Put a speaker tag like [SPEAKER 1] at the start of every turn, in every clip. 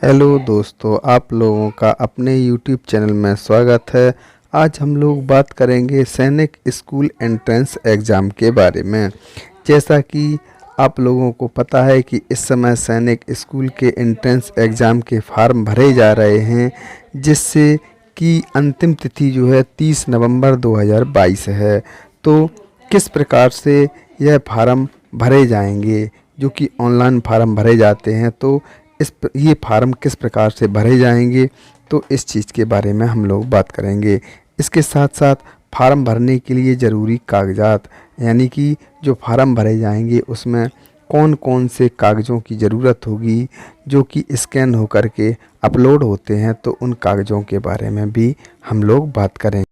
[SPEAKER 1] Hello दोस्तों, आप लोगों का अपने YouTube चैनल में स्वागत है। आज हम लोग बात करेंगे सैनिक स्कूल एंट्रेंस एग्ज़ाम के बारे में। जैसा कि आप लोगों को पता है कि इस समय सैनिक स्कूल के एंट्रेंस एग्ज़ाम के फार्म भरे जा रहे हैं, जिससे कि अंतिम तिथि जो है 30 नवंबर 2022 है। तो किस प्रकार से यह फार्म भरे जाएंगे, जो कि ऑनलाइन फार्म भरे जाते हैं, तो ये फार्म किस प्रकार से भरे जाएंगे, तो इस चीज़ के बारे में हम लोग बात करेंगे। इसके साथ साथ फार्म भरने के लिए ज़रूरी कागजात, यानी कि जो फार्म भरे जाएंगे उसमें कौन कौन से कागज़ों की ज़रूरत होगी, जो कि स्कैन होकर के अपलोड होते हैं, तो उन कागज़ों के बारे में भी हम लोग बात करेंगे।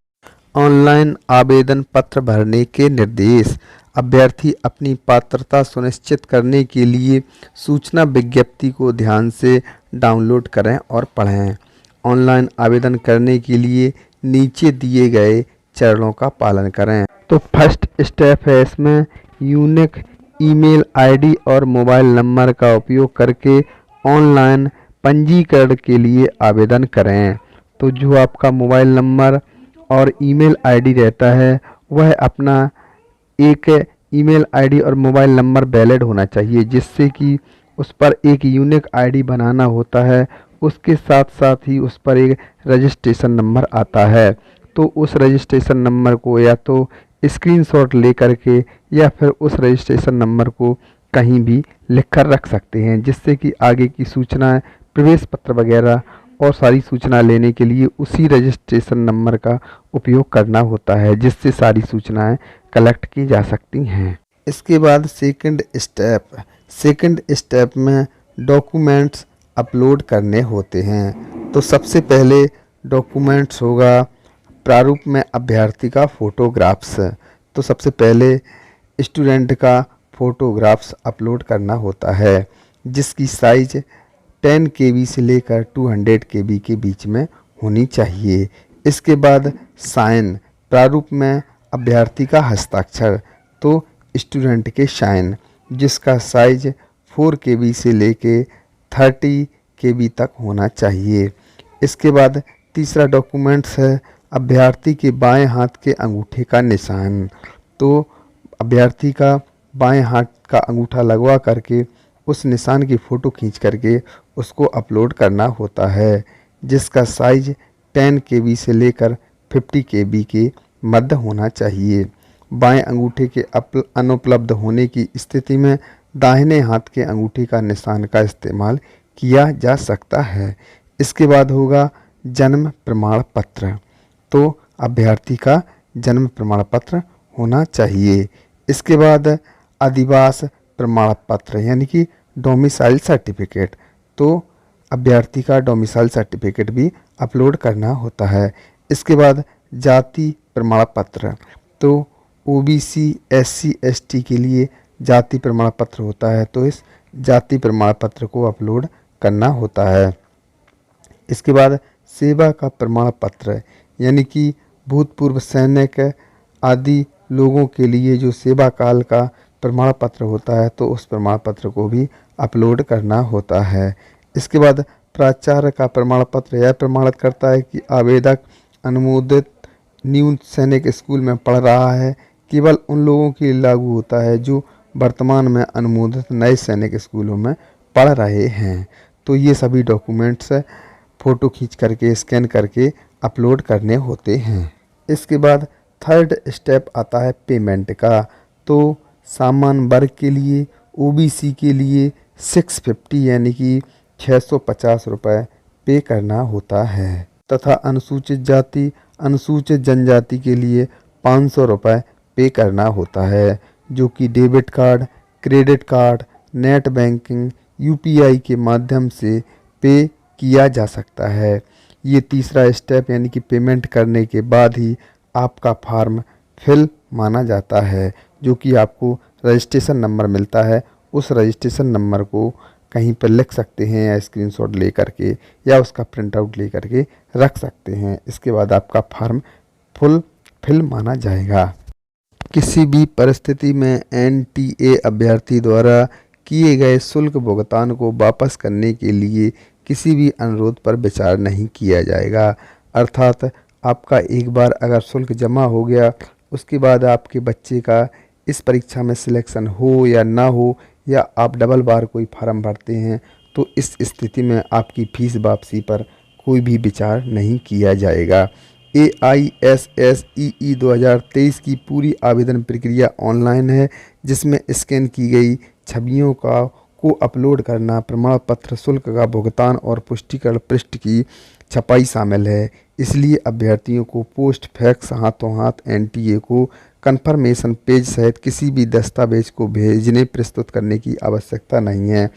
[SPEAKER 1] ऑनलाइन आवेदन पत्र भरने के निर्देश। अभ्यर्थी अपनी पात्रता सुनिश्चित करने के लिए सूचना विज्ञप्ति को ध्यान से डाउनलोड करें और पढ़ें। ऑनलाइन आवेदन करने के लिए नीचे दिए गए चरणों का पालन करें। तो फर्स्ट स्टेप है इसमें यूनिक ईमेल आईडी और मोबाइल नंबर का उपयोग करके ऑनलाइन पंजीकरण के लिए आवेदन करें। तो जो आपका मोबाइल नंबर और ईमेल आईडी रहता है, वह अपना एक ईमेल आईडी और मोबाइल नंबर वैलिड होना चाहिए, जिससे कि उस पर एक यूनिक आईडी बनाना होता है। उसके साथ साथ ही उस पर एक रजिस्ट्रेशन नंबर आता है। तो उस रजिस्ट्रेशन नंबर को या तो स्क्रीनशॉट ले करके या फिर उस रजिस्ट्रेशन नंबर को कहीं भी लिख कर रख सकते हैं, जिससे कि आगे की सूचनाएं, प्रवेश पत्र वगैरह और सारी सूचना लेने के लिए उसी रजिस्ट्रेशन नंबर का उपयोग करना होता है, जिससे सारी सूचनाएं कलेक्ट की जा सकती हैं। इसके बाद सेकंड स्टेप में डॉक्यूमेंट्स अपलोड करने होते हैं। तो सबसे पहले डॉक्यूमेंट्स होगा प्रारूप में अभ्यर्थी का फ़ोटोग्राफ्स। तो सबसे पहले स्टूडेंट का फ़ोटोग्राफ्स अपलोड करना होता है, जिसकी साइज़ 10 KB से लेकर 200 KB के बीच में होनी चाहिए। इसके बाद साइन, प्रारूप में अभ्यर्थी का हस्ताक्षर। तो स्टूडेंट के साइन, जिसका साइज 4 KB से लेके 30 KB तक होना चाहिए। इसके बाद तीसरा डॉक्यूमेंट्स है अभ्यर्थी के बाएं हाथ के अंगूठे का निशान। तो अभ्यर्थी का बाएं हाथ का अंगूठा लगवा करके उस निशान की फ़ोटो खींच करके उसको अपलोड करना होता है, जिसका साइज 10 KB से लेकर 50 KB के मध्य होना चाहिए। बाएं अंगूठे के अनुपलब्ध होने की स्थिति में दाहिने हाथ के अंगूठे का निशान का इस्तेमाल किया जा सकता है। इसके बाद होगा जन्म प्रमाण पत्र। तो अभ्यर्थी का जन्म प्रमाण पत्र होना चाहिए। इसके बाद अधिवास प्रमाण पत्र, यानी कि डोमिसाइल सर्टिफिकेट। तो अभ्यर्थी का डोमिसाइल सर्टिफिकेट भी अपलोड करना होता है। इसके बाद जाति प्रमाण पत्र। तो OBC SC ST के लिए जाति प्रमाण पत्र होता है, तो इस जाति प्रमाण पत्र को अपलोड करना होता है। इसके बाद सेवा का प्रमाण पत्र, यानी कि भूतपूर्व सैनिक आदि लोगों के लिए जो सेवा काल का प्रमाण पत्र होता है, तो उस प्रमाण पत्र को भी अपलोड करना होता है। इसके बाद प्राचार्य का प्रमाण पत्र यह प्रमाणित करता है कि आवेदक अनुमोदित न्यू सैनिक स्कूल में पढ़ रहा है। केवल उन लोगों के लिए लागू होता है जो वर्तमान में अनुमोदित नए सैनिक स्कूलों में पढ़ रहे हैं। तो ये सभी डॉक्यूमेंट्स फ़ोटो खींच करके स्कैन करके अपलोड करने होते हैं। इसके बाद थर्ड स्टेप आता है पेमेंट का। तो सामान्य वर्ग के लिए OBC के लिए 650 यानी कि 650 रुपये पे करना होता है, तथा अनुसूचित जाति अनुसूचित जनजाति के लिए 500 रुपये पे करना होता है, जो कि debit card, credit card, net banking, UPI के माध्यम से पे किया जा सकता है। ये तीसरा स्टेप, यानी कि पेमेंट करने के बाद ही आपका फॉर्म फिल माना जाता है, जो कि आपको रजिस्ट्रेशन नंबर मिलता है। उस रजिस्ट्रेशन नंबर को कहीं पर लिख सकते हैं या स्क्रीनशॉट ले करके या उसका प्रिंट आउट ले करके रख सकते हैं। इसके बाद आपका फॉर्म फुल फिल माना जाएगा। किसी भी परिस्थिति में NTA अभ्यर्थी द्वारा किए गए शुल्क भुगतान को वापस करने के लिए किसी भी अनुरोध पर विचार नहीं किया जाएगा। अर्थात आपका एक बार अगर शुल्क जमा हो गया, उसके बाद आपके बच्चे का इस परीक्षा में सिलेक्शन हो या ना हो, या आप डबल बार कोई फार्म भरते हैं, तो इस स्थिति में आपकी फीस वापसी पर कोई भी विचार नहीं किया जाएगा। AISSEE 2023 की पूरी आवेदन प्रक्रिया ऑनलाइन है, जिसमें स्कैन की गई छवियों को अपलोड करना, प्रमाण पत्र, शुल्क का भुगतान और पुष्टिकरण पृष्ठ की छपाई शामिल है। इसलिए अभ्यर्थियों को पोस्ट फैक्स हाथों हाथ NTA को कन्फर्मेशन पेज सहित किसी भी दस्तावेज को भेजने प्रस्तुत करने की आवश्यकता नहीं है।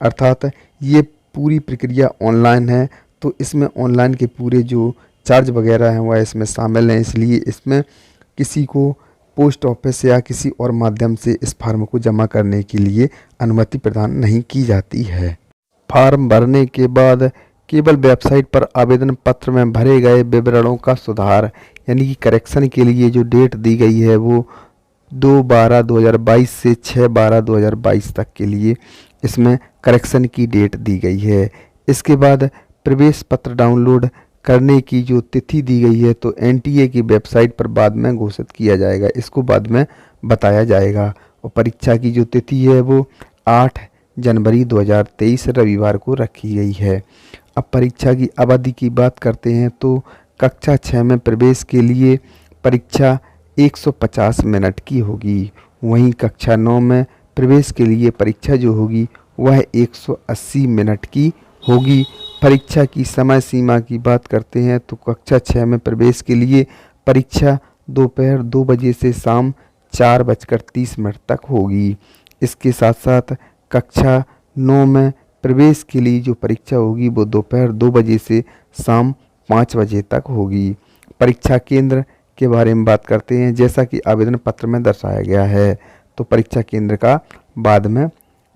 [SPEAKER 1] अर्थात ये पूरी प्रक्रिया ऑनलाइन है, तो इसमें ऑनलाइन के पूरे जो चार्ज वगैरह हैं वह इसमें शामिल हैं। इसलिए इसमें किसी को पोस्ट ऑफिस या किसी और माध्यम से इस फार्म को जमा करने के लिए अनुमति प्रदान नहीं की जाती है। फार्म भरने के बाद केवल वेबसाइट पर आवेदन पत्र में भरे गए विवरणों का सुधार यानी कि करेक्शन के लिए जो डेट दी गई है वो 2/12/2022 से 6/12/2022 तक के लिए इसमें करेक्शन की डेट दी गई है। इसके बाद प्रवेश पत्र डाउनलोड करने की जो तिथि दी गई है, तो NTA की वेबसाइट पर बाद में घोषित किया जाएगा, इसको बाद में बताया जाएगा। और परीक्षा की जो तिथि है वो 8 जनवरी 2023 रविवार को रखी गई है। अब परीक्षा की अवधि की बात करते हैं, तो कक्षा 6 में प्रवेश के लिए परीक्षा 150 मिनट की होगी। वहीं कक्षा 9 में प्रवेश के लिए परीक्षा जो होगी वह 180 मिनट की होगी। परीक्षा की समय सीमा की बात करते हैं, तो कक्षा 6 में प्रवेश के लिए परीक्षा दोपहर 2 बजे से शाम 4:30 तक होगी। इसके साथ साथ कक्षा 9 में प्रवेश के लिए जो परीक्षा होगी वो दोपहर 2 बजे से शाम 5 बजे तक होगी। परीक्षा केंद्र के बारे में बात करते हैं, जैसा कि आवेदन पत्र में दर्शाया गया है, तो परीक्षा केंद्र का बाद में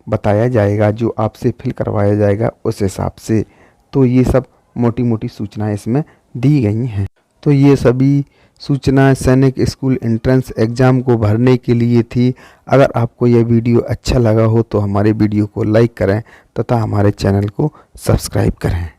[SPEAKER 1] बताया जाएगा, जो आपसे फिल करवाया जाएगा उस हिसाब से। तो ये सब मोटी मोटी सूचनाएं इसमें दी गई हैं। तो ये सभी सूचनाएं सैनिक स्कूल एंट्रेंस एग्ज़ाम को भरने के लिए थी। अगर आपको यह वीडियो अच्छा लगा हो तो हमारे वीडियो को लाइक करें तथा हमारे चैनल को सब्सक्राइब करें।